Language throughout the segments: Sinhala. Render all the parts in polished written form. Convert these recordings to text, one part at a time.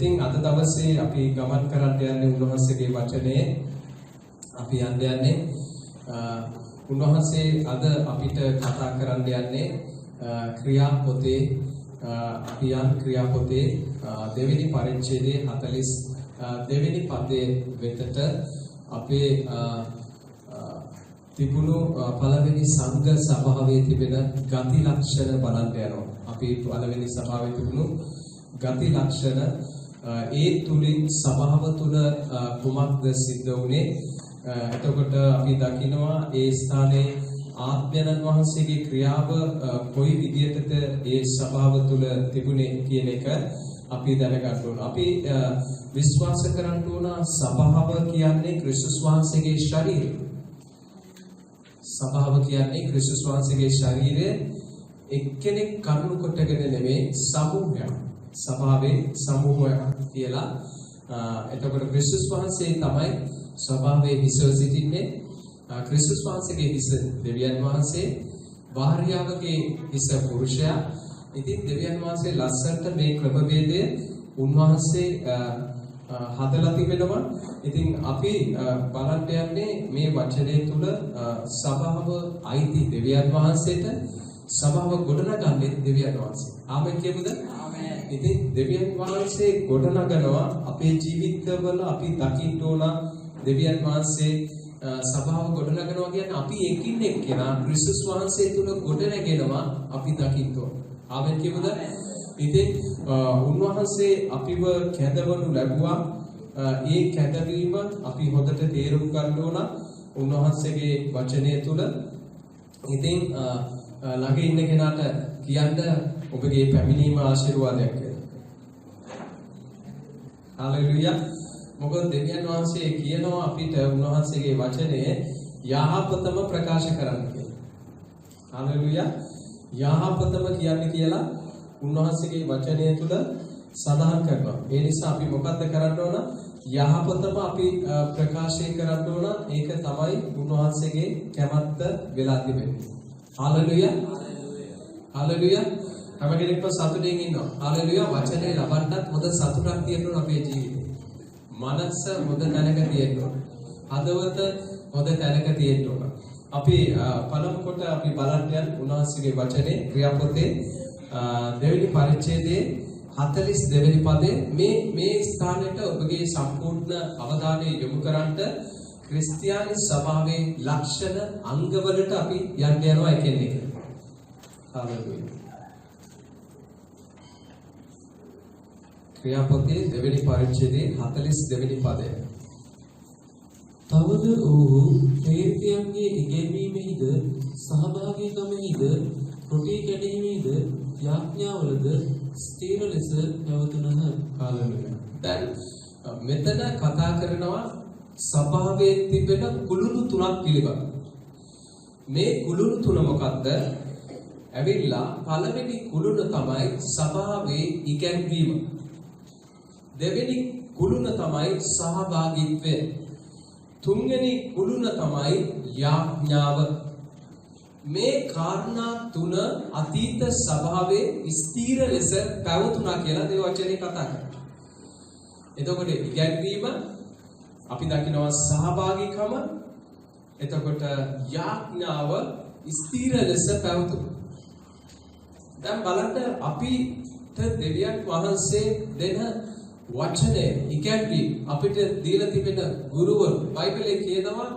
ඉතින් අද දවසේ අපි ගමන් කරන්න යන්නේ උන්වහන්සේගේ වචනේ අපි යන්නේ උන්වහන්සේ අද අපිට කතා කරන්න යන්නේ ක්‍රියාපොතේ අපි යන ක්‍රියාපොතේ දෙවෙනි පරිච්ඡේදයේ 42 වෙනි පදයේ වෙතට අපේ තිබුණු පළවෙනි සංඝ සභාවේ තිබෙන ගති ලක්ෂණ බලන්න යනවා. අපි පළවෙනි සභාවේ තිබුණු ගති ලක්ෂණ ඒ තුලින් සභාව තුල කුමක්ද සිද්ධ වුනේ? එතකොට අපි දකිනවා ඒ ස්ථානයේ ආත්මයන් වහන්සේගේ ක්‍රියාව කොයි විදිහටද ඒ සභාව තුල තිබුණේ කියන එක අපි දැනගන්න ඕන. අපි විශ්වාස කරන්න ඕන සභාව කියන්නේ ක්‍රිස්තුස් වහන්සේගේ ශරීරය. සභාව කියන්නේ ක්‍රිස්තුස් වහන්සේගේ ශරීරය එක්කෙනෙක් කරුණු කොටගෙන නෙමෙයි සමූහයක්. සභාවේ සමූහයක් කියලා. එතකොට ක්‍රිස්තුස් වහන්සේ තමයි සභාවේ හිසව සිටින්නේ. ක්‍රිස්තුස් වහන්සේගේ හිස දෙවියන් වහන්සේ, භාර්යාවගේ හිස පුරුෂයා. ඉතින් දෙවියන් වහන්සේ ලස්සනට මේ ක්‍රමවේදය උන්වහන්සේ හදලා තිබෙනවා. ඉතින් අපි බලන්න යන්නේ මේ වචනය තුල සභාව අයිති දෙවියන් වහන්සේට, සභාව ගොඩනගන්නේ දෙවියන් වහන්සේ. ආමෙන් කියමුද? ආමෙන්. ඉතින් දෙවියන් වහන්සේ ගොඩනගනවා අපේ ජීවිතවල අපි දකින්න ඕන දෙවියන් වහන්සේ සභාව ගොඩනගනවා කියන්නේ අපි එකින් එක්කෙනා ක්‍රිස්තුස් වහන්සේ තුල ගොඩනගෙනවා අපි දකින්න ඕන. ආමෙන් කියමුද? ඉතින් උන්වහන්සේ අපිව කැඳවනු ලැබුවා. ඒ කැඳවීම අපි හොඳට තේරුම් ගන්න ඕන උන්වහන්සේගේ වචනය තුල. ඉතින් ළඟ ඉන්න කෙනාට කියන්න ඔබගේ පැමිණීම ආශිර්වාදයක් කියලා. හalleluya. මොකද දෙවියන් වහන්සේ කියනවා අපිට උන්වහන්සේගේ වචනේ යහපතම ප්‍රකාශ කරන්න කියලා. හalleluya. යහපතම කියන්නේ කියලා උන්වහන්සේගේ වචනය තුල සඳහන් කරනවා. ඒ නිසා අපි මොකද්ද කරන්න ඕන? යහපතම අපි ප්‍රකාශය කරන්න ඕන. ඒක තමයි උන්වහන්සේගේ කැමැත්ත වෙලා තිබෙන්නේ. හalleluya. හalleluya. හැම කෙනෙක්ම සතුටින් ඉන්නවා. හalleluya. වචනේ ලබන්නත් හොඳ සතුටක් තියෙන්න අපේ ජීවිතේ. මනස හොඳ තැනක තියෙන්න ඕන. හදවත හොඳ තැනක තියෙන්න ඕන. අපි පළමු කොට අපි බලන්න යන උන්වහන්සේගේ වචනේ ක්‍රියාපොතේ දෙවෙනි පරිච්ඡේදයේ 42 වෙනි පදයේ මේ ස්ථානයට ඔබගේ සම්පූර්ණ අවධානය යොමු කරන්ට ක්‍රිස්තියානි සභාවේ ලක්ෂණ අංගවලට අපි යන්න යනවා එකින් එක. හalleluya. ක්‍රියාපොතේ දෙවෙනි පරිච්ඡේදයේ 42 වෙනි පදය. තවද ඔහු ප්‍රේතයන්ගේ ඉගෙනීමෙහිද සහභාගීකමෙහිද රොටි කැඩීමේද යාඥාවලද ස්ථීර ලෙස පැවතුනහ. හalleluya. දැන් මෙතන කතා කරනවා සභාවේ තිබෙන කුළුණු තුනක් පිළිබඳ. මේ කුළුණු තුන මොකක්ද? ඇවිල්ලා පළවෙනි කුළුණ තමයි සභාවේ ඉගැන්වීම. දෙවෙනි කුළුණ තමයි සහභාගීත්වය. තුන්වෙනි කුළුණ තමයි යාඥාව. මේ කාරණා තුන අතීත සභාවේ ස්ථීර ලෙස පැවතුණා කියලා දේ වචනේ කතා කරනවා. එතකොට ඉගැන්වීම අපි දකිනවා සහභාගීකම. එතකොට යාඥාව ස්ථීර ලෙස පැවතුණා. දැන් බලන්න අපිට දෙවියන් වහන්සේ දෙන වචනේ ඉගැන්වීම අපිට දීලා තිබෙන ගුරුවරු බයිබලයේ කියනවා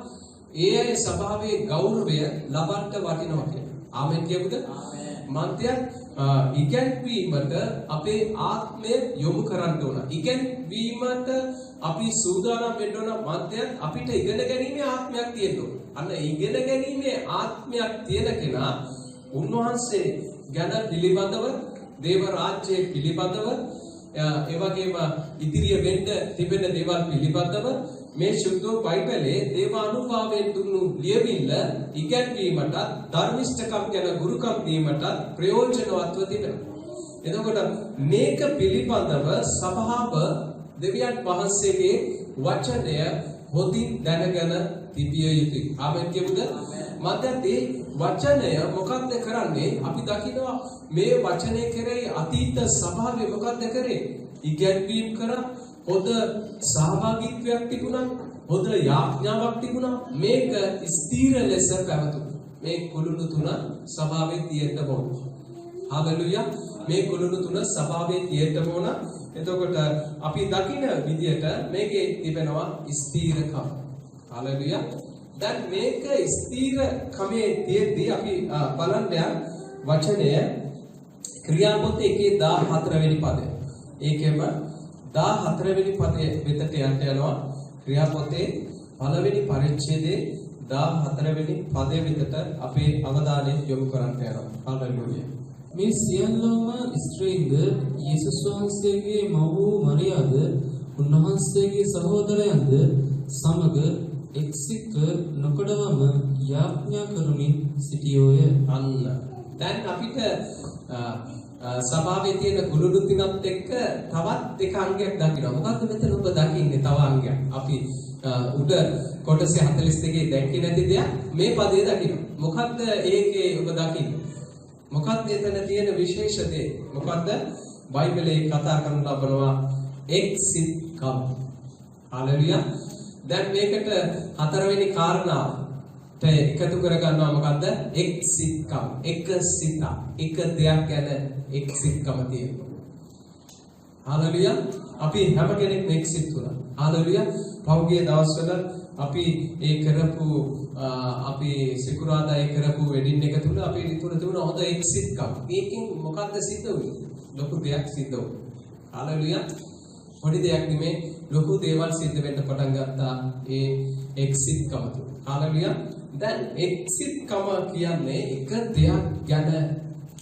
ඒ අය සභාවේ ගෞරවය ලබන්න වටිනවා කියලා. ආමෙන් කියමුද? ආමෙන්. මන්ත්‍යක් ඉගැන්වීමට අපේ ආත්මය යොමු කරන්න ඕන. ඉගැන්වීමට අපි සූදානම් වෙන්න ඕන. මන්ත්‍යක් අපිට ඉගෙන ගැනීමේ ආත්මයක් තියෙන්න ඕන. අන්න ඉගෙන ගැනීමේ ආත්මයක් තියෙන කෙනා උන්වහන්සේ ගැන පිළිබඳව, දේව රාජ්‍යයේ පිළිබඳව, ඒ වගේම ඉදිරිය වෙන්න තිබෙන දේවල් පිළිබඳව මේ සුද්ධ බයිබලයේ දේවානුභාවයෙන් දුන්නු ලියවිල්ල ඉගැන්වීමට, ධර්මිෂ්ඨකම් ගැන ගුරුකම් දීමට ප්‍රයෝජනවත්ව තිබෙනවා. එතකොට මේක පිළිබඳව සභාව දෙවියන් වහන්සේගේ වචනය හොඳින් දැනගෙන තිබිය යුතුයි. ආමෙන් කියමුද? මතදී වචනය මොකක්ද කරන්නේ? අපි දකිනවා මේ වචනය කරේ අතීත ස්වභාවය මොකක්ද කරේ? ඉගැන්වීම් කරා, හොඳ සහභාගීත්වයක් තිබුණා, හොඳ යාඥාවක් තිබුණා. මේක ස්ථීර ලෙස පැවතුණා. මේ කුළුණු තුන ස්වභාවයේ තියෙන්න ඕන. හාලෙලුයා. මේ කුළුණු තුන ස්වභාවයේ තියෙන්න ඕන. එතකොට අපි දකින විදියට මේකේ තිබෙනවා ස්ථීරකම. හාලෙලුයා. දැන් මේක ස්ථීරකමේ තියෙද්දී අපි බලන්න වචනය ක්‍රියාපොතේ 14 වෙනි පදය. ඒකෙම 14 වෙනි පදයේ වෙතට යනවා. ක්‍රියාපොතේ පළවෙනි පරිච්ඡේදයේ 14 වෙනි පදයේ වෙතට අපේ අවධානය යොමු කරන්න යනවා. හාලෙලුයා. මේ සියල්ලම ස්ත්‍රීන්ද යේසුස් වහන්සේගේ මව වූ මරියාද උන්වහන්සේගේ සහෝදරයන්ද සමග එක්සික නොකඩවම යාඥා කරමින් සිටියෝය. අන්න දැන් අපිට සභාවේ තියෙන කුළුණු තුනත් එක්ක තවත් එක අංගයක් දකිනවා. මොකක්ද මෙතන ඔබ දකින්නේ? තව අංගයක්. අපි උඩ කොටසේ 42 දැක්කේ නැති දෙයක් මේ පදේ දකිනවා. මොකක්ද ඒකේ ඔබ දකින්නේ? මොකක්ද එතන තියෙන විශේෂ දේ? මොකක්ද? බයිබලයේ කතා කරන ලබනවා එක්සිත් කම්. හාලෙලුයා. දැන් මේකට හතරවෙනි කාරණාව එකතු කර ගන්නවා. මොකද්ද? එක්සිත් කම්. එක සිත. එක දෙයක් ගැන එක්සිත්කම තියෙනවා. හාලෙලුයා. අපි හැම කෙනෙක්ම එක්සිත් වුණා. හාලෙලුයා. පෞගිය දවස්වල අපි ඒ කරපු අපි සිකුරාදා ඒ කරපු වෙඩින් එක තුල අපි තුන හොඳ එක්සිත්කම්. මේකෙන් මොකද්ද සිද්ධ වුනේ? ලොකු දෙයක් සිද්ධ වුණා. හාලෙලුයා. පොඩි දෙයක් නෙමෙයි, ලොකු දේවල් සිද්ධ වෙන්න පටන් ගත්තා ඒ එක්සිත්කම තුල. හාලෙලුයා. දැන් එක්සිත්කම කියන්නේ එක දෙයක් ගැන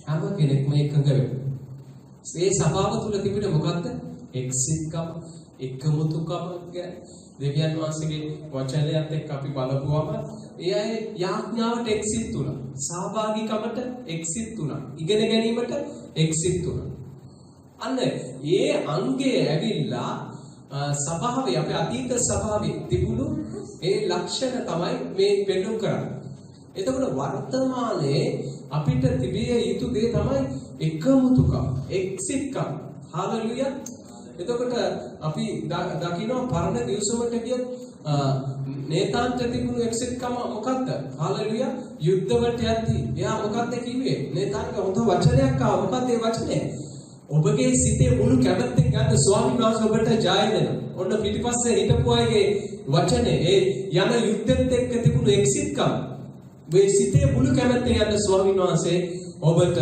හැම කෙනෙක්ම එකඟ වෙනවා. මේ සභාව තුල තිබුණේ මොකද්ද? එක්සිත්කම, එකමුතුකම කියන්නේ දෙවියන් වහන්සේගේ වචනයත් එක්ක අපි බලපුවම ඒ අය යාඥාවට එක්සිත් තුණා. සහභාගීකමට එක්සිත් තුණා. ඉගෙන ගැනීමට එක්සිත් තුණා. අන්න ඒ අංගයේ ඇවිල්ලා සභාවේ අපේ අතීත සභාවේ තිබුණු ඒ ලක්ෂණ තමයි මේ පෙන්වු කරන්නේ. එතකොට වර්තමානයේ අපිට තිබිය යුතු දේ තමයි එකමුතුකම, එක්සිත්කම. හාලෙලුයා. එතකොට අපි දකිනවා පරණ දිවසමට ගියොත් නේතාන්ට තිබුණු එක්සිත්කම මොකක්ද? හාලෙලුයා. යුද්ධවට යද්දී එයා මොකක්ද කිව්වේ? නේතාන්ට හොඳ වචනයක් ආවා. මොකක්ද ඒ වචනේ? ඔබගේ සිතේ මුළු කැමැත්තෙන් ගන්න ස්වාමීන් වහන්සේ ඔබට ජය දෙනවා. ඔන්න පිටිපස්සේ හිටපු අයගේ වචනේ ඒ යන යුද්ධෙත් එක්ක තිබුණු එක්සිත්කම. මේ සිතේ මුළු කැමැත්තෙන් යන ස්වාමීන් වහන්සේ ඔබට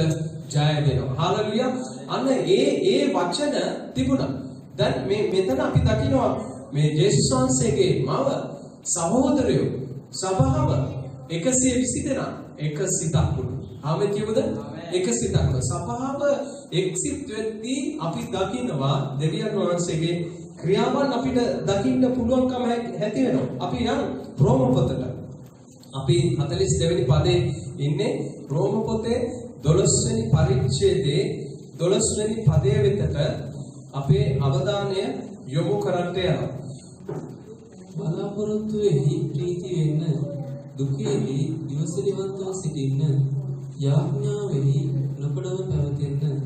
ජය දෙනවා. හාලෙලුයා. අන්න ඒ වචන තිබුණා. දැන් මෙතන අපි දකිනවා මේ යේසුස් වහන්සේගේ මව සහෝදරයෝ සභාව 120 දෙනා එක සිතක් වුණා. ආමෙන් කියමුද? එක සිතක් වුණා. සභාව එක්සිත් වෙද්දී අපි දකිනවා දෙවියන් වහන්සේගේ ක්‍රියාවන් අපිට දකින්න පුළුවන්කම ඇති වෙනවා. අපි යන් රෝම පොතට. අපි 42 වෙනි පදේ ඉන්නේ රෝම පොතේ 12 වෙනි පරිච්ඡේදයේ 12 වෙනි පදයේ වෙතට අපේ අවධානය යොමු කරන්න යනවා. බලාපොරොත්තුෙහි ප්‍රීති වෙන්න, දුකේදී දිවසිලිවන්තව සිටින්න, යාඥාවෙහි නොකඩව පැවතෙන්න.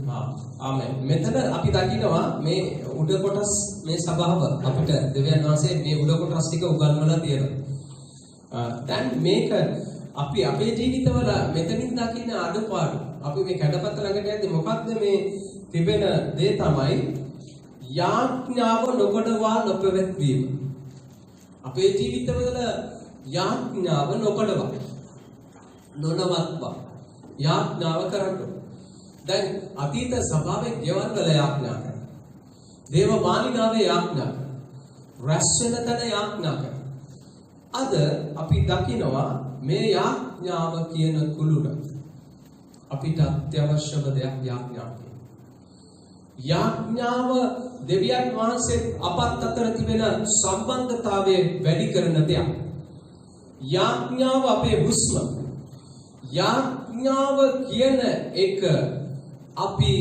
ආමෙන්. මෙතන අපි දකිනවා මේ උඩ කොටස් මේ සභාව අපිට දෙවියන් වහන්සේ මේ උඩ කොටස් ටික උගන්වලා තියෙනවා. දැන් මේක අපි අපේ ජීවිතවල මෙතනින් දකින්න අඩුපාඩු. අපි මේ කඩපත ළඟට යද්දි මොකක්ද මේ තිබෙන දේ තමයි යාඥාව නොකඩවා නොපැවැත්වීම. අපේ ජීවිතවල යාඥාව නොකඩවා නොනවත්වා යාඥාව කරන්න. දැන් අතීත සභාවේ ගෙවල් වල යාඥා කරනවා. දේව මාලිගාවේ යාඥා කරනවා. රැස් වෙන තැන යාඥා කරනවා. අද අපි දකිනවා මේ යාඥාව කියන කුළුණ අපිට අත්‍යවශ්‍යම දෙයක් යාඥාව. යාඥාව දෙවියන් වහන්සේ අපත් අතර තිබෙන සම්බන්ධතාවය වැඩි කරන දෙයක්. යාඥාව අපේ හුස්ම. යාඥාව කියන එක අපි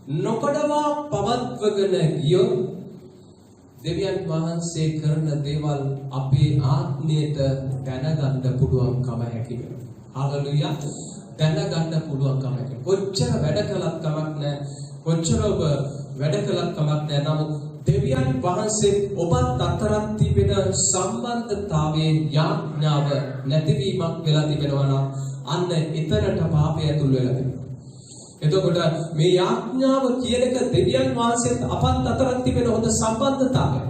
නොකඩවා පවත්වගෙන ගියොත් දෙවියන් වහන්සේ කරන දේවල් අපේ ආත්මයට දැනගන්න පුළුවන්කම හැකි වෙනවා. හalleluya. දැනගන්න පුළුවන්කම හැකි. කොච්චර වැඩ කළත් කමක් නැහැ. කොච්චර ඔබ වැඩ කළත් කමක් නැහැ. නමුත් දෙවියන් වහන්සේ ඔබත් අතරක් තිබෙන සම්බන්ධතාවයේ යාඥාව නැතිවීමක් වෙලා තිබෙනවා නම් අන්න ඊතරට පාපය ඇතුල් වෙලා තිබෙනවා. එතකොට මේ යාඥාව කියන එක දෙවියන් වහන්සේත් අපත් අතරක් තිබෙන හොඳ සම්බන්ධතාවයක්.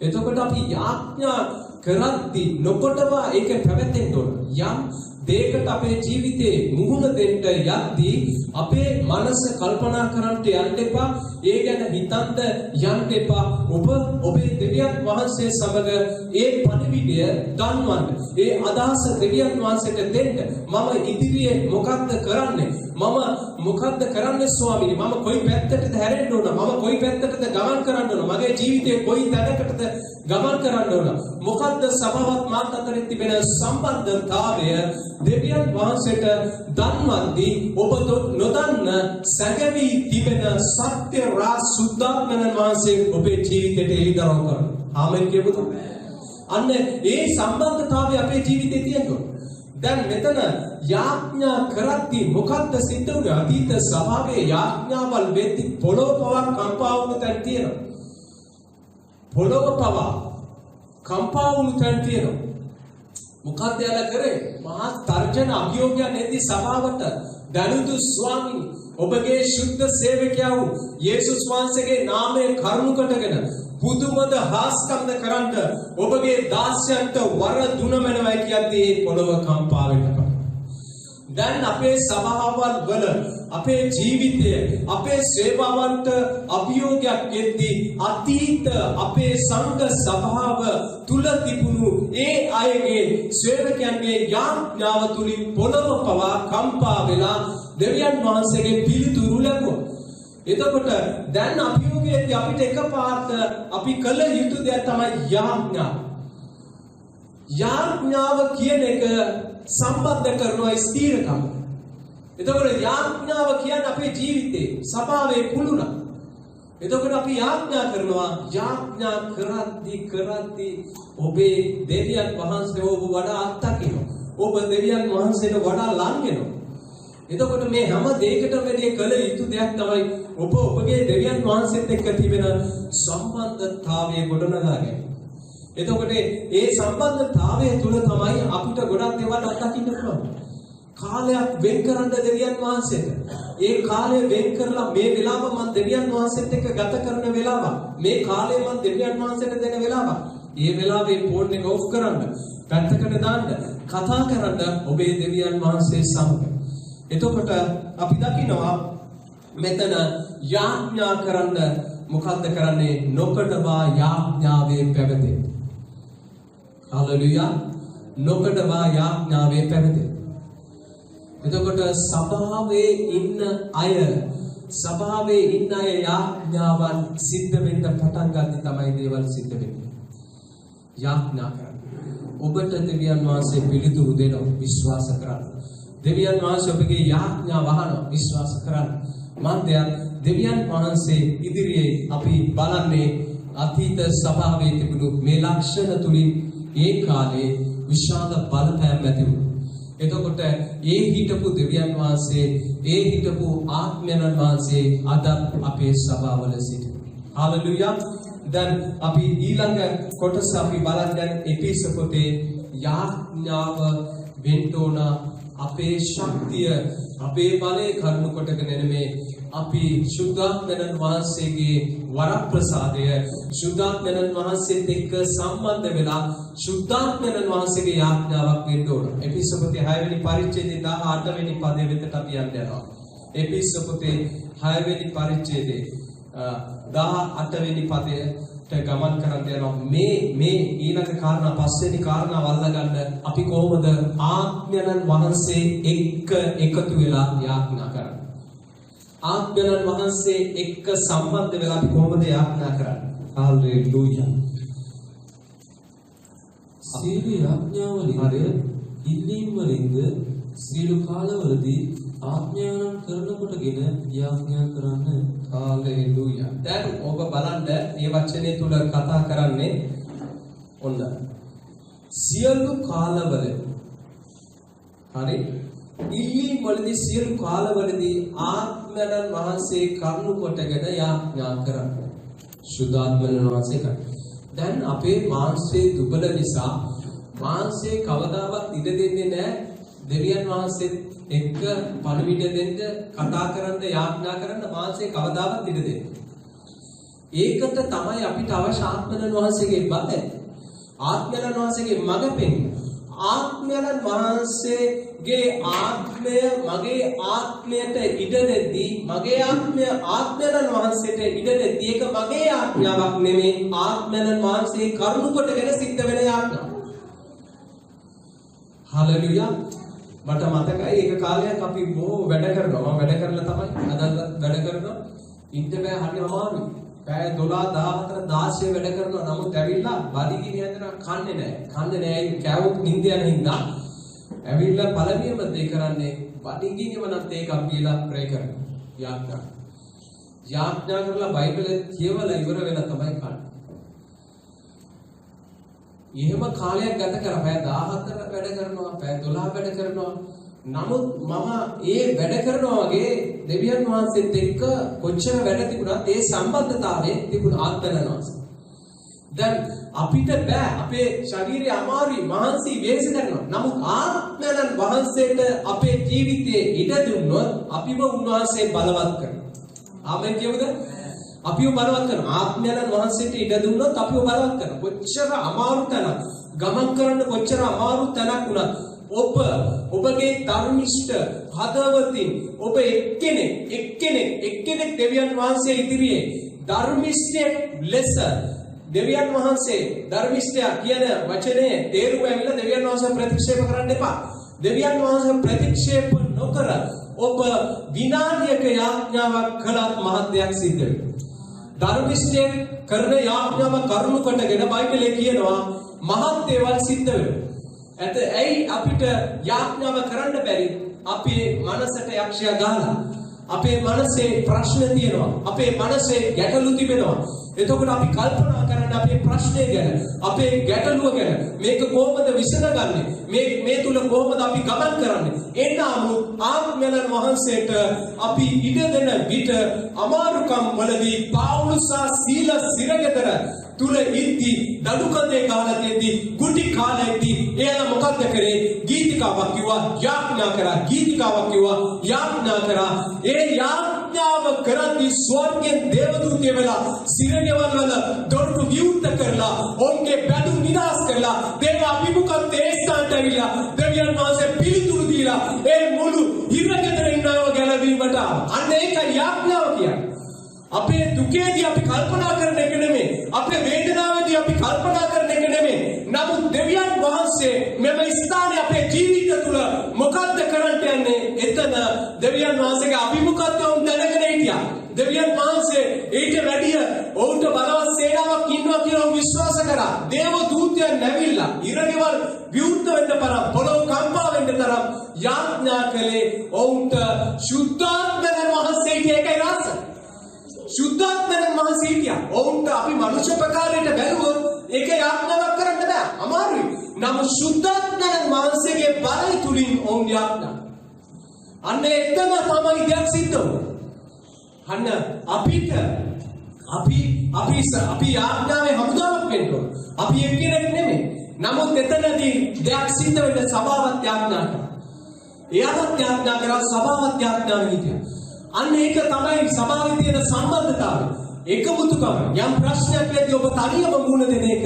එතකොට අපි යාඥා කරද්දී නොකොටව ඒක පැවැතෙන්න ඕන. යම් දෙයකට අපේ ජීවිතේ මුහුණ දෙන්න යද්දී අපේ මනස කල්පනා කරන්නට යන්න එපා. ඒ ගැන හිතන්න යන්න එපා. ඔබේ දෙවියන් වහන්සේ සමග ඒ පණිවිඩය දන්වන්න. ඒ අදහස දෙවියන් වහන්සේට දෙන්න. මම ඉදිරියේ මොකක්ද කරන්නේ? මම මොකක්ද කරන්නේ ස්වාමීනි? මම කොයි පැත්තටද හැරෙන්න ඕන? මම කොයි පැත්තටද ගමන් කරන්න ඕන? මගේ ජීවිතේ කොයි තැනකටද ගමන් කරන්න ඕන? මොකක්ද සබවත් මාත් අතරින් තිබෙන සම්බන්ධතාවය දෙවියන් වහන්සේට දන්වද්දී ඔබ නොදන්න සැඟවි තිබෙන සත්‍ය සුද්ධාත්මයන් වහන්සේ ඔබේ ජීවිතයට එළිදරව් කරනවා. ආමෙන් කියමුද? අන්න ඒ සම්බන්ධතාවය අපේ ජීවිතේ තියෙනවා. දැන් මෙතන යාඥා කරද්දී මොකක්ද සිද්ධ වුනේ? අතීත ස්වභාවයේ යාඥාවල් වෙද්දී පොළොව පවා කම්පා වුණු තැන් තියෙනවා. පොළොව පවා කම්පා වුණු තැන් තියෙනවා. මොකක්ද යාලා කරේ? මහා තර්ජන අභියෝගයන් එද්දී සභාවට දනුදු ස්වාමීනි ඔබගේ ශුද්ධ සේවකයා වූ යේසුස් වහන්සේගේ නාමයේ කරුණු කොටගෙන බුදුමද හාස්කම්ද කරන්ට ඔබගේ දාස්යන්ට වර දුනමනවයි කියද්දී පොළොව කම්පා වෙනවා. දැන් අපේ සභාවල් වල අපේ ජීවිතය අපේ සේවාවන්ට අභියෝගයක් එද්දී අතීත අපේ සංඝ සභාව තුල තිබුණු ඒ අයගේ සේවකයන්ගේ යාඥාව තුලින් පොළොව පවා කම්පා වෙලා දෙවියන් වහන්සේගේ පිළිතුරු ලැබුවා. එතකොට දැන් අභියෝගයේදී අපිට එකපාරට අපි කළ යුතු දේ තමයි යාඥාව. යාඥාව කියන එක සම්බන්ධ කරනවා ස්ථීරකම. එතකොට යාඥාව කියන්නේ අපේ ජීවිතේ සභාවේ කුළුණ. එතකොට අපි යාඥා කරනවා. යාඥා කරද්දී ඔබේ දෙවියන් වහන්සේ ඔබ වඩා අත්දකිනවා. ඔබ දෙවියන් වහන්සේට වඩා ලං වෙනවා. එතකොට මේ හැම දෙයකටම වැඩි කළ යුතු දෙයක් තමයි ඔබගේ දෙවියන් වහන්සේත් එක්ක තිබෙන සම්බන්ධතාවය ගොඩනගා ගැනීම. එතකොට ඒ සම්බන්ධතාවය තුල තමයි අපිට ගොඩක් දේවල් අත්දකින්න පුළුවන්. කාලයක් වෙන් කරන්න දෙවියන් වහන්සේට. ඒ කාලය වෙන් කරලා මේ වෙලාව මම දෙවියන් වහන්සේත් එක්ක ගත කරන වෙලාව. මේ කාලය මම දෙවියන් වහන්සේට දෙන වෙලාව. මේ වෙලාවේ ෆෝන් එක ඔෆ් කරන්න, පැත්තකට දාන්න, කතා කරන්න ඔබේ දෙවියන් වහන්සේ සමග. එතකොට අපි දකිනවා මෙතන යාඥා කරන්න මොකද්ද කරන්නේ? නොකඩවා යාඥාවේ පැවැතෙන්න. හalleluya. නොකඩවා යාඥාවේ පැවැතෙන්න. එතකොට සභාවේ ඉන්න අය යාඥාවන් සිද්ධ වෙන්න පටන් ගන්න තමයි දේවල් සිද්ධ වෙන්නේ. යාඥා කරන්න. ඔබට දෙවියන් වහන්සේ පිළිතුරු දෙනවා. විශ්වාස කරන්න. දෙවියන් වහන්සේ ඔබගේ යාඥා වහනවා. විශ්වාස කරන්න. මාත්‍යා දෙවියන් වහන්සේ ඉදිරියේ අපි බලන්නේ අතීත සභාවේ තිබුණු මේ ලක්ෂණ තුලින් ඒ කාලේ විශාල බලපෑම් ඇති වුණා. එතකොට ඒ හිටපු දෙවියන් වහන්සේ, ඒ හිටපු ආත්මයන් වහන්සේ අද අපේ සභාවල සිටිනවා. හalleluya. දැන් අපි ඊළඟ කොටස අපි බලන්න එපිස පොතේ යාඥාව වෙන්න ඕන අපේ ශක්තිය අපේ බලය කරුණු කොටගෙන නෙමෙයි අපි සුද්ධාත්මයන් වහන්සේගේ වරප්‍රසාදය සුද්ධාත්මයන් වහන්සේත් එක්ක සම්බන්ධ වෙලා සුද්ධාත්මයන් වහන්සේගේ යාඥාවක් වෙන්න ඕන. එපිස පොතේ 6 වෙනි පරිච්ඡේදයේ 18 වෙනි පදයේ වෙතට අපි යනවා. එපිස පොතේ 6 වෙනි පරිච්ඡේදයේ 18 වෙනි පදයට ගමන් කරන්න යනවා. මේ ඊළඟ කාරණා පස්වෙනි කාරණාව අල්ලගන්න අපි කොහොමද ආත්මයන් වහන්සේ එක්ක එකතු වෙලා යාඥා කරන්නේ? ආත්මයන් වහන්සේ එක්ක සම්බන්ධ වෙලා අපි කොහොමද යාඥා කරන්නේ? හalleluya. සීල යාඥාවලින්ද ඉල්ලීම් වලින්ද සීල කාලවලදී ආඥාවන් කරනකොටගෙන යාඥා කරන්න. හාලෙලූයා. දැන් ඔබ බලන්න මේ වචනේ තුල කතා කරන්නේ ඔන්න සියලු කාලවල හරි ඉල්ලීම් වලදී සියලු කාලවලදී ආත්මයන් වහන්සේ කරුණු කොටගෙන යාඥා කරන්නේ. සුද්ධාත්මයන් වහන්සේ කරන්නේ. දැන් අපේ මාංශයේ දුබල නිසා මාංශයේ කවදාවත් ඉඩ දෙන්නේ නැහැ දෙවියන් වහන්සේත් එක්ක පණිවිඩ දෙන්න කතා කරන්න යාඥා කරන්න මාංශයේ කවදාවත් ඉඩ දෙන්නේ. ඒකට තමයි අපිට අවශ්‍ය ආත්මයන් වහන්සේගේ බලය. ආත්මයන් වහන්සේගේ මඟ පෙන්වීම. ආත්මයන් වහන්සේගේ ආත්මය මගේ ආත්මයට ඉඩ දෙද්දී මගේ ආත්මය ආත්මයන් වහන්සේට ඉඩ දෙද්දී ඒක මගේ ආඥාවක් නෙමෙයි ආත්මයන් වහන්සේ කරුණු කොටගෙන සිද්ධ වෙන යාඥාවක්. හalleluya. මට මතකයි ඒක කාලයක් අපි බොහෝ වැඩ කරනවා. මම වැඩ කරලා තමයි අද වැඩ කරනවා. ඉන්න බෑ හරි අමාරුයි. පැය 12 14 16 වැඩ කරනවා. නමුත් ඇවිල්ලා බඩගිනි හැදෙනවා කන්නේ නැහැ. කන්නේ නැහැ කෑවොත් නිින්ද යන හින්දා ඇවිල්ලා පළවෙනිම දේ කරන්නේ බඩගිනිම නැත් ඒකක් කියලා ප්‍රේ කරනවා. යාඥා කරලා බයිබලෙ කියවලා ඉවර වෙලා තමයි කන්නේ. එහෙම කාලයක් ගත කරා පැය 14 වැඩ කරනවා පැය 12 වැඩ කරනවා. නමුත් මම ඒ වැඩ කරනවා වගේ දෙවියන් වහන්සේත් එක්ක කොච්චර වැඩ තිබුණත් ඒ සම්බන්ධතාවයේ තිබුණ ආත්මයන් වහන්සේ. දැන් අපිට බෑ අපේ ශරීරය අමාරුයි මහන්සි වෙහෙස කරනවා. නමුත් ආත්මයන් වහන්සේට අපේ ජීවිතයේ ඉඩ දුන්නොත් අපිව උන්වහන්සේ බලවත් කරනවා. ආමෙන් කියමුද? අපිව බලවත් කරනවා. ආත්මයන් වහන්සේට ඉඩ දුන්නොත් අපිව බලවත් කරනවා. කොච්චර අමාරු තැනක් ගමන් කරන්න කොච්චර අමාරු තැනක් වුණත් ඔබගේ ධර්මිෂ්ඨ හදවතින් ඔබ එක්කෙනෙක් දෙවියන් වහන්සේ ඉදිරියේ ධර්මිෂ්ඨයෙක් ලෙස දෙවියන් වහන්සේ ධර්මිෂ්ඨයා කියන වචනේ තේරුම ඇවිල්ලා දෙවියන් වහන්සේ ප්‍රතික්ෂේප කරන්න එපා. දෙවියන් වහන්සේ ප්‍රතික්ෂේප නොකර ඔබ විනාඩියක යාඥාවක් කළත් මහත් දෙයක් සිද්ධ වෙනවා. ධර්මිෂ්ඨයෙක් කරන යාඥාව කරුණු කොටගෙන බයිබලයේ කියනවා මහත් දේවල් සිද්ධ වෙනවා. ඇයි අපිට යාඥාව කරන්න බැරි? අපේ මනසට යක්ෂයා ගහලා අපේ මනසේ ප්‍රශ්න තියෙනවා. අපේ මනසේ ගැටලු තිබෙනවා. එතකොට අපි කල්පනා කරන්න අපේ ප්‍රශ්නේ ගැන, අපේ ගැටලුව ගැන, මේක කොහොමද විසඳගන්නේ? මේ තුල කොහොමද අපි ගමන් කරන්නේ? එන්නාම ආත්මයන් වහන්සේට අපි ඉඩ දෙන විට අමාරුකම් වලදී පෞලුස් සීලා සිරගෙදර තුල ඉද්දි දඩුකඳේ කාලයේදී කුටි කාලයේදී එයාලා මොකක්ද කරේ? ගීතිකාවක් කිව්වා, යාඥා කරා. ගීතිකාවක් කිව්වා, යාඥා කරා. ඒ යාඥාව කරද්දී ස්වර්ගයෙන් දේවදූතය වෙලා සිරගෙවල් වල දොරටු විවෘත කරලා ඔවුන්ගේ බැඳුම් නිදාස් කරලා දේව අභිමුඛත්වයේ ස්ථානට ඇවිල්ලා දෙවියන් වහන්සේ පිළිතුරු දීලා ඒ මුළු හිරගෙදර ඉන්නව ගැලවීමට අන්න ඒකයි යාඥාව කියන්නේ. අපේ දුකේදී අපි කල්පනා කරන එක නෙමෙයි. අපේ වේදනාවේදී අපි කල්පනා කරන එක නෙමෙයි. නමුත් දෙවියන් වහන්සේ මෙම ස්ථානයේ අපේ ජීවිත තුළ මොකද්ද කරන්න යන්නේ? එතන දෙවියන් වහන්සේගේ අභිමුඛත්වය උන් දැනගෙන හිටියා. දෙවියන් වහන්සේ ඊට වැඩිය ඔවුන්ට බලවත් සේනාවක් ඉන්නවා කියලා විශ්වාස කරා. දේව දූතයන් නැවිලා ඉරගෙවල් විවෘත වෙන්න තරම් පොළොව කම්පා වෙන්න තරම් යාඥා කළේ ඔවුන්ට සුද්ධාත්මයන් වහන්සේට ඒකයි රස. සුද්ධාත්මයන් වහන්සේ හිටියා. ඔවුන්ට අපි මනුෂ්‍ය ප්‍රකාරයට බැලුවොත් ඒක යාඥාවක් කරන්න බෑ. අමාරුයි. නමුත් සුද්ධාත්මයන් වහන්සේගේ බලය තුලින් ඔවුන් යාඥා. අන්න එතන තමයි දෙයක් සිද්ධ වුනේ. අන්න අපි යාඥාවේ හමුදාවක් වෙන්න ඕන. අපි එක්කෙනෙක් නෙමෙයි. නමුත් එතනදී දෙයක් සිද්ධ වෙන්න සභාවත් යාඥා කරා. එයාවත් යාඥා කරා, සභාවත් යාඥා හිටියා. අන්න ඒක තමයි සභාවේ තියෙන සම්බන්ධතාවය. එකමුතුකම. යම් ප්‍රශ්නයක් ඇති ඔබ තනියම මුහුණ දෙන එක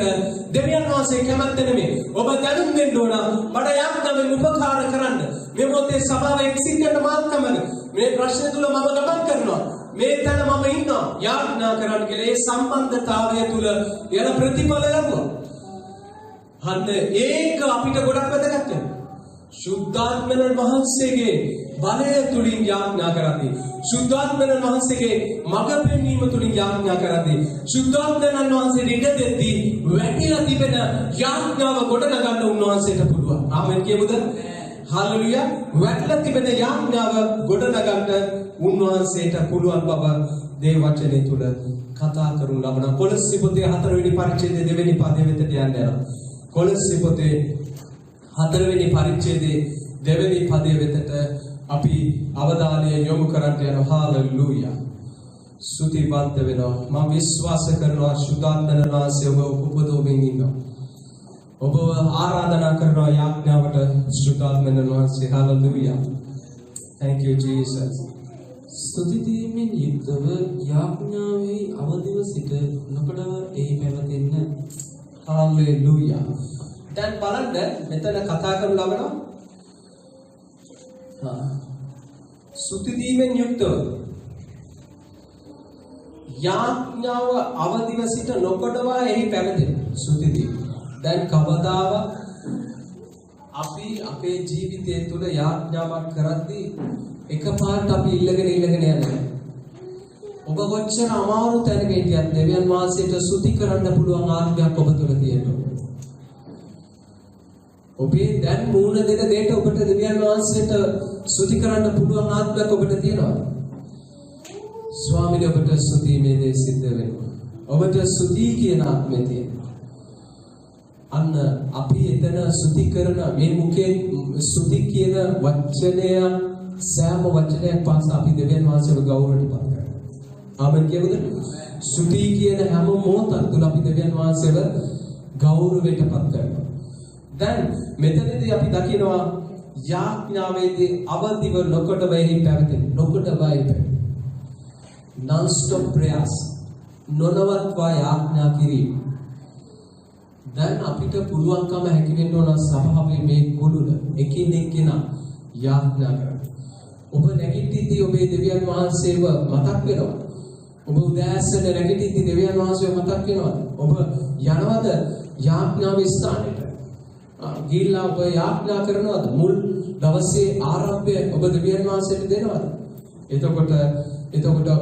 දෙවියන් වහන්සේ කැමැත්ත නෙමෙයි. ඔබ දැනුම් දෙන්න ඕන. මට යාඥාවෙන් උපකාර කරන්න. මේ මොහොතේ සභාව එක්සිට් වෙන්න මාත්කමද? මේ ප්‍රශ්න තුල මම ගමන් කරනවා. මේ තැන මම ඉන්නවා. යාඥා කරන්න කියලා ඒ සම්බන්ධතාවය තුල යන ප්‍රතිඵල ලැබුවා. අන්න ඒක අපිට ගොඩක් වැදගත් වෙනවා. සුද්ධාත්මයන් වහන්සේගේ බලය තුලින් යාඥා කරන්නේ. සුද්ධාත්මයන් වහන්සේගේ මඟ පෙන්වීම තුලින් යාඥා කරන්නේ. සුද්ධාත්මයන් වහන්සේ ඉඩ දෙද්දී වැටිලා තිබෙන යාඥාව ගොඩනගන්න උන්වහන්සේට පුළුවන්. ආමෙන් කියමුද? හාලෙලුයා වැටලා තිබෙන යාඥාව ගොඩනගන්න උන්වහන්සේට පුළුවන් බව දේ වචනේ තුල කතා කරනු ලබන කොලොස්සේ පොතේ 4 වෙනි පරිච්ඡේදයේ 2 වෙනි පදයේ වෙතට යන්න යනවා. කොලොස්සේ පොතේ 4 වෙනි පරිච්ඡේදයේ 2 වෙනි පදයේ වෙතට අපි අවධානය යොමු කරන්න යනවා. හාලෙලුයා. ස්තුතිවන්ත වෙනවා. මම විශ්වාස කරනවා සුදාන්තන වාසය ඔබ උපදෝමින් ඉන්නවා. ඔබ ආරාධනා කරනවා යාඥාවට සුදාන්තන වාසය. හාලෙලුයා. Thank you Jesus. ස්තුතිදීමෙන් යුක්තව යාඥාවෙහි අවදිව සිට නොකඩවා එහි පැවතෙන්න. හාලෙලුයා. දැන් බලන්න මෙතන කතා කරන ලබනවා. ස්තුතිදීමෙන් යුක්තව යාඥාව අවදිව සිට නොකඩවා එහි පැවතෙන්න. ස්තුතිදී. දැන් කවදාව අපි අපේ ජීවිතය තුළ යාඥාවක් කරද්දී එකපාරට අපි ඉල්ලගෙන යන්නේ. ඔබ කොච්චර අමාරු තැනක හිටියත් දෙවියන් වහන්සේට ස්තුති කරන්න පුළුවන් ආත්මයක් ඔබ තුළ තියෙනවා. ඔබේ දැන් මූණ දෙන දෙයට ඔබට දෙවියන් වහන්සේට ස්තුති කරන්න පුළුවන් ආත්මයක් ඔබට තියෙනවා. ස්වාමීන් ඔබට ස්තුති මේ දේ සිද්ධ වෙනවා. ඔබට ස්තුති කියන ආත්මය තියෙනවා. අන්න අපි එතන ස්තුති කරන මේ මුඛයෙන් ස්තුති කියන වචනය සෑම වචනයක් පාසා අපි දෙවියන් වහන්සේව ගෞරවයට පත් කරනවා. ආමෙන් කියමුද? ස්තුති කියන හැම මොහොතක් තුළ අපි දෙවියන් වහන්සේව ගෞරවයට පත් කරනවා. දැන් මෙතනදී අපි දකිනවා යාඥාවේදී අවදිව නොකොට වෙහි පැවතෙන නොකොට වයි non-stop prayers නොනවත්වා යාඥා කිරීම. දැන් අපිට පුළුවන්කම හැකි වෙන්න ඕන සභාවේ මේ කුළුල එකින් එක්කෙනා යාඥා කරන්න. ඔබ නැගිටිද්දී ඔබේ දෙවියන් වහන්සේව මතක් වෙනවා. ඔබ උදෑසන නැගිටිද්දී දෙවියන් වහන්සේව මතක් වෙනවා. ඔබ යනවද යාඥාවේ ස්ථානෙට? ගිහිල්ලා ඔබ යාඥා කරනවද? මුල් දවසේ ආරම්භය ඔබ දෙවියන් වහන්සේට දෙනවද? එතකොට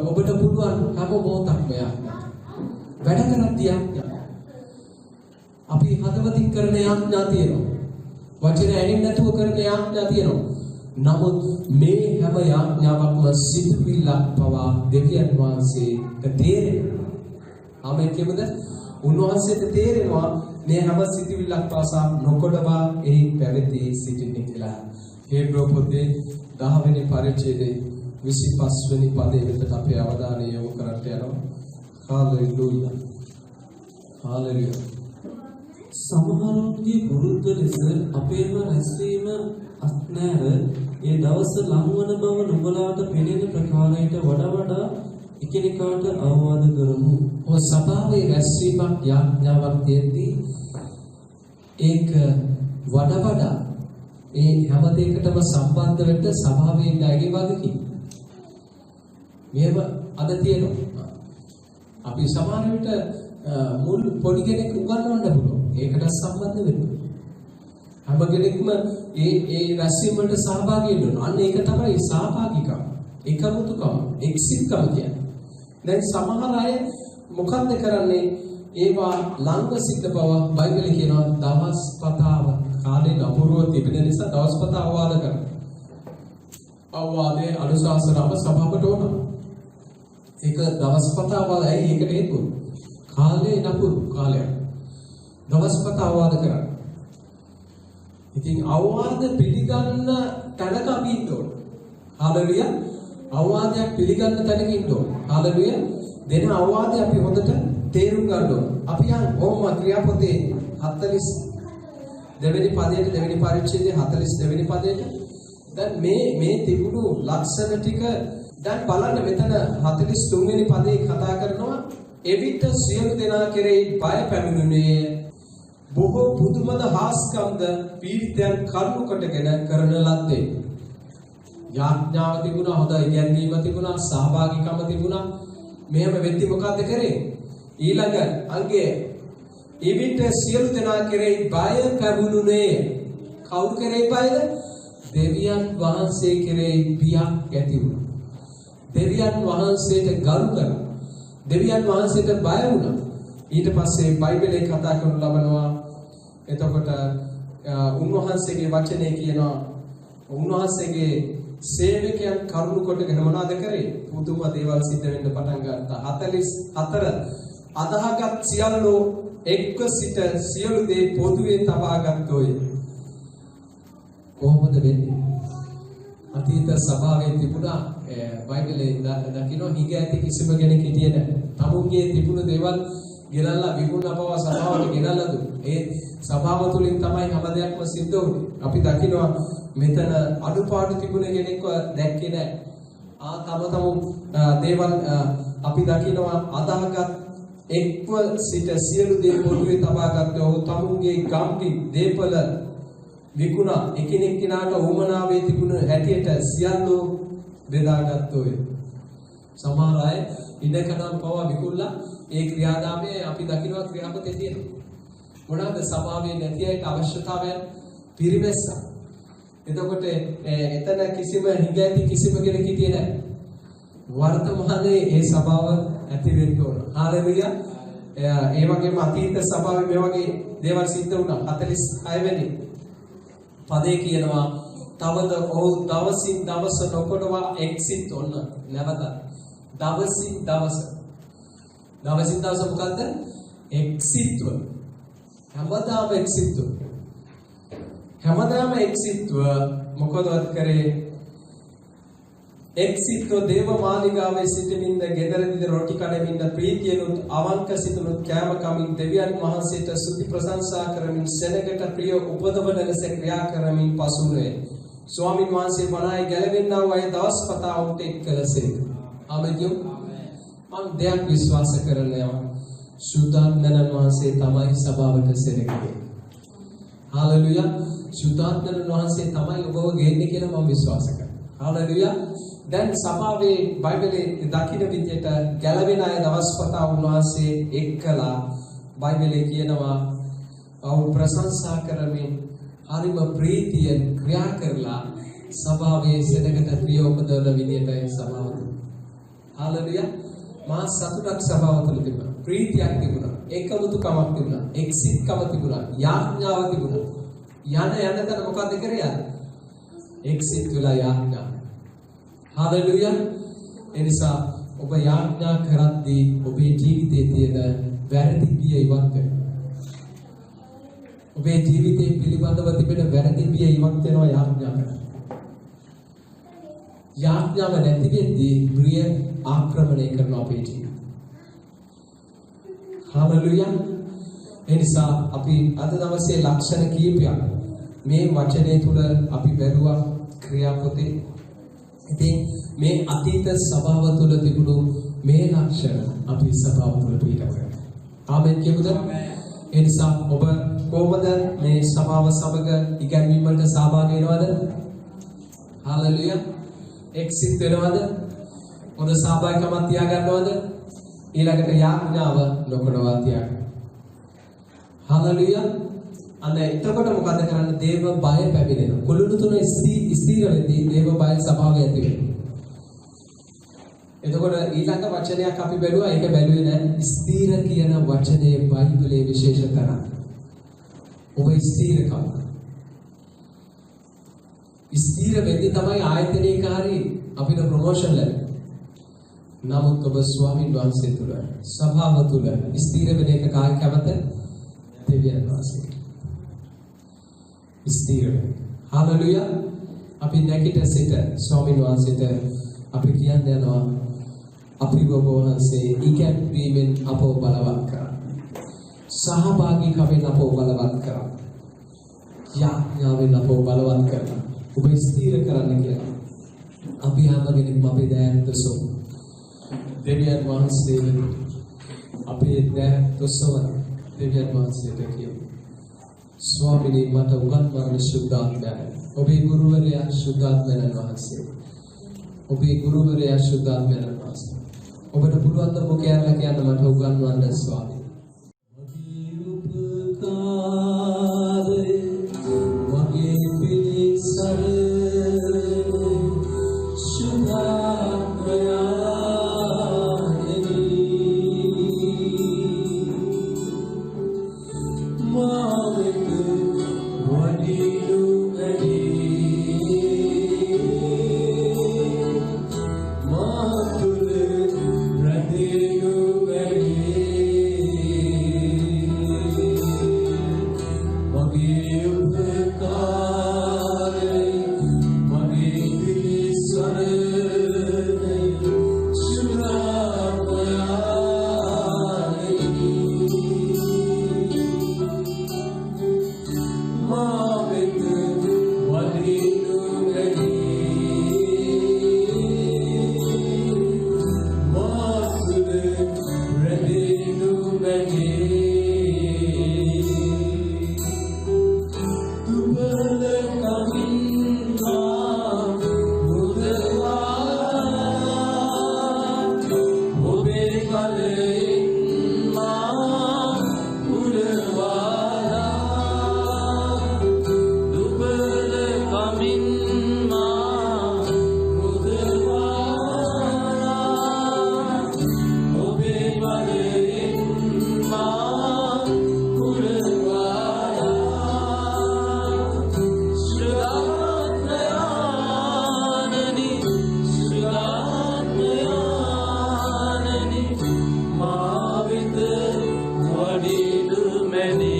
ඔබට පුළුවන් හැම මොහොතක්ම යාඥා. වැඩ කරද්දී යාඥා. අපි හදවතින් කරන යාඥා තියෙනවා. වචන ඇහෙන්නේ නැතුව කරන යාඥා තියෙනවා. නමුත් මේ හැම යාඥාවක්ම සිතුවිල්ලක් පවා දෙවියන් වහන්සේට තේරෙනවා. ආමෙන් කියමුද? උන්වහන්සේට තේරෙනවා මේ හැම සිතුවිල්ලක් පාසා නොකොඩවා එහි පැවතී සිටින්නේ කියලා. හේබ්‍රෝ පොතේ 10 වෙනි පරිච්ඡේදයේ 25 වෙනි පදයේ වෙතට අපේ අවධානය යොමු කරන්න යනවා. හාලෙලුයා. හාලෙලුයා. සමහරුන්ගේ වෘද්ධ ලෙස අපේම රැස්වීම අත්නෑර ඒ දවස ලංවන බව නුඹලාට පෙනෙන ප්‍රකාරයට වඩා එකිනෙකාට අවවාද කරමු. ඔය සභාවේ රැස්වීමක් යාඥාවක් තියෙද්දී ඒක වඩා ඒ හැම දෙයකටම සම්බන්ධ වෙන්න සභාවේ ඉන්න අයගේ වගකීම. මේව අද තියෙනවා. අපි සමහර විට මුල් පොඩි කෙනෙක් උගන්වන්න පුළුවන්. ඒකට සම්බන්ධ වෙන්න. හැම කෙනෙක්ම ඒ රැස්වීම වලට සහභාගී වෙන්න ඕන. අන්න ඒක තමයි සහභාගීකම. එකමුතුකම, එක්සිත්කම කියන්නේ. දැන් සමහර අය මොකක්ද කරන්නේ? ඒවා ළඟ සිට බව බයිබලයේ කියනවා දවස්පතාව කාලේ නපුරුව තිබෙන නිසා දවස්පතාව අවවාද කරනවා. අවවාදයේ අනුශාසනාව සභාවට ඕන. ඒක දවස්පතාව ඇයි ඒකට හේතුව? කාලේ නපුරු කාලයක්. දවස්පත අවවාද කරන්න. ඉතින් අවවාද පිළිගන්න තැනක අපි ඉන්න ඕන. හාලෙලුයා. අවවාදයක් පිළිගන්න තැනක ඉන්න ඕන. හාලෙලුයා. දෙන අවවාදය අපි හොඳට තේරුම් ගන්න ඕන. අපි යන් ඕම ක්‍රියාපොතේ 42 වෙනි පදයට දෙවෙනි පරිච්ඡේදයේ 42 වෙනි පදයට දැන් මේ තිබුණු ලක්ෂණ ටික දැන් බලන්න මෙතන 43 වෙනි පදේ කතා කරනවා එවිට සියලු දෙනා කෙරෙහි බය පැමිණුනේ බොහෝ පුදුමද හාස්කම්ද පීඩිතයන් කරුණු කොටගෙන කරන ලද්දේ. යාඥාව තිබුණා, හොඳ ඉගැන්වීම තිබුණා, සහභාගීකම තිබුණා. මෙහෙම වෙද්දි මොකද්ද කරේ? ඊළඟ අංගයේ එවිට සියලු දෙනා කෙරෙහි බය පැමිණුනේ. කවුරු කෙරෙහි බයද? දෙවියන් වහන්සේ කෙරෙහි බියක් ඇති වුණා. දෙවියන් වහන්සේට ගරු කරා. දෙවියන් වහන්සේට බය වුණා. ඊට පස්සේ බයිබලයේ කතා කරන ලබනවා. එතකොට උන්වහන්සේගේ වචනේ කියනවා උන්වහන්සේගේ සේවකයන් කරුණු කොටගෙන මොනවද කරේ? පුදුම දේවල් සිද්ධ වෙන්න පටන් ගත්තා. 44 අදාහගත් සියල්ලෝ එක්ව සිට සියලු දේ පොදුවේ තබා ගත්තෝය. කොහොමද වෙන්නේ? අතීත සභාවේ තිබුණා බයිබලයේ දකින්න හිග ඇති කිසිම කෙනෙක් හිටියේ නැහැ. තමුන්ගේ තිබුණු දේවල් ගෙනල්ලා විකුණන බව සභාවට ගෙනල්ලා දුන්නා. ඒ සභාව තුලින් තමයි හැම දෙයක්ම සිද්ධ වුනේ. අපි දකිනවා මෙතන අඩුපාඩු තිබුණ කෙනෙක්ව දැක්කේ නැහැ. තම දේවල් අපි දකිනවා අදාහගත් එක්ව සිට සියලු දේ පොදුවේ තබා ගත්තෝ. ඔහු තමුන්ගේ ගම්පි දීපල විකුණා එකිනෙක කෙනාට උමනාවේ තිබුණ හැටියට සියල්ලෝ බෙදාගත්තෝය. සමහර අය ඉඩකඩම් පවා විකුණලා ඒ ක්‍රියාදාමයේ අපි දකිනවා ක්‍රියාපතේ තියෙනවා. මොනවාද සභාවේ නැති අයට අවශ්‍යතාවයන් පිරිමැස්සා. එතකොට එතන කිසිම හිඟැති කිසිම කෙනෙක් හිටියේ නැහැ. වර්තමානයේ ඒ සභාව ඇති වෙන්න ඕන. හාලෙලුයා. ඒ වගේම අතීත සභාවේ මේ වගේ දේවල් සිද්ධ වුණා. 46 වෙනි පදේ කියනවා තවද ඔහු දවසින් දවස නොකොටවා එක්සිට් ඔන්න නැවත දවසින් දවස මොකද්ද? එක්සිට් වල හැමදාම එක්සිට් මොකදවත් කරේ? එක්සිට් දේව මාලිගාවේ සිටමින්ද ගෙදරදී රොටි කඩමින්ද ප්‍රීතියනුත් අවංක සිතුනුත් කෑම කමින් දෙවියන් වහන්සේට ස්තුති ප්‍රශංසා කරමින් සෙනගට ප්‍රිය උපදවන ලෙස ක්‍රියා කරමින් පසුනේ. ස්වාමීන් වහන්සේ වනායි ගැලවෙන්නා වූ අය දවස් පතා උන්ට එක්කලසේ. ආමෙන්. මම දෙයක් විශ්වාස කරනවා. සුද්ධාත්මයන් වහන්සේ තමයි සභාවට සෙනගෙන්නේ. හාලෙලුයා. සුද්ධාත්මයන් වහන්සේ තමයි ඔබව ගේන්නේ කියලා මම විශ්වාස කරනවා. හාලෙලුයා. දැන් සභාවේ බයිබලයේ දකින්න විදියට ගැලවෙන අය දවස් පතා උන්වහන්සේ එක්කලා බයිබලයේ කියනවා අවු ප්‍රශංසා කරමින් හරිම ප්‍රීතියෙන් ක්‍රියා කරලා සභාවේ සෙනගට ප්‍රිය උපදවන විදියට සභාව. හාලෙලුයා. මා සතුටක් සභාව තුළ තිබුණා. ප්‍රීතියක් තිබුණා. ඒකමුතුකමක් තිබුණා. එක්සිට්කම තිබුණා. යාඥාව තිබුණා. යන තැන මොකද්ද කරේ? එක්සිට් වෙලා යාඥා. හාලෙලුයා. එනිසා ඔබ යාඥා කරද්දී ඔබේ ජීවිතයේ තියෙන වැරදි බිය ඉවත් කරන්න. ඔබේ ජීවිතයේ පිළිබඳව තිබෙන වැරදි බිය ඉවත් වෙනවා යාඥා කරලා. යාඥාව නැති වෙද්දී ප්‍රිය ආක්‍රමණය කරන අපේ ජීවිතය. හාලෙලුයා. එනිසා අපි අද දවසේ ලක්ෂණ කීපයක් මේ වචනේ තුල අපි බැලුවා ක්‍රියාපොතේ. ඉතින් මේ අතීත සභාව තුළ තිබුණු මේ ලක්ෂණ අපි සභාව තුළ පිළිපද කරනවා. ආමෙන් කියමුද? ඒ නිසා ඔබ කොහොමද මේ සභාව සමග ඉගැන්වීම් වලට සහභාගී වෙනවද? හාලෙලුයා. එක්සිට් වෙනවද? හොඳ සහභාගීකමක් තියාගන්නවද? ඊළඟට යාඥාව නොකරවා තියාගන්න. හාලෙලුයා. අන්න එතකොට මොකද කරන්නේ? දේව බය පැමිණෙනවා. කුළුණු තුන ස්ථීර වෙදී දේව බය සභාවේ ඇති වෙනවා. එතකොට ඊළඟ වචනයක් අපි බැලුවා. ඒක බැලුවේ නැහැ. ස්ථීර කියන වචනේ බයිබලයේ විශේෂ තරක්. ඔබ ස්ථීරකම. ස්ථීර වෙද්දී තමයි ආයතනයේකාරී අපිට ප්‍රොමෝෂන් ලැබෙන්නේ. නමුත් ඔබ ස්වාමීන් වහන්සේ තුල සභාව තුල ස්ථීර වෙන එක කායි කැමත? දෙවියන් වහන්සේ. ස්ථීර වෙන්න. හාලෙලුයා. අපි නැගිට සිට ස්වාමීන් වහන්සේට අපි කියන්නේ යනවා අපි ඔබ වහන්සේ ඉගැන්වීමෙන් අපව බලවත් කරා. සහභාගීකමෙන් අපව බලවත් කරා. යාඥාවෙන් අපව බලවත් කරා. ඔබ ස්ථීර කරන්න කියලා. අපි හැමගෙනෙක්ම අපේ දෑන්තසෝ දෙවියන් වහන්සේ අපේ දෑන්තසෝ දෙවියන් වහන්සේට කියමු. ස්වාමීනි මට උගන්වන සුද්ධාත්මයයි. ඔබේ ගුරුවරයා සුද්ධාත්මයන් වහන්සේ. ඔබේ ගුරුවරයා සුද්ධාත්මයන් වහන්සේ. ඔබට පුළුවන් ද මොකක්ද කියන්න මට උගන්වන්න ස්වාමීනි. What do you do? පැමිණි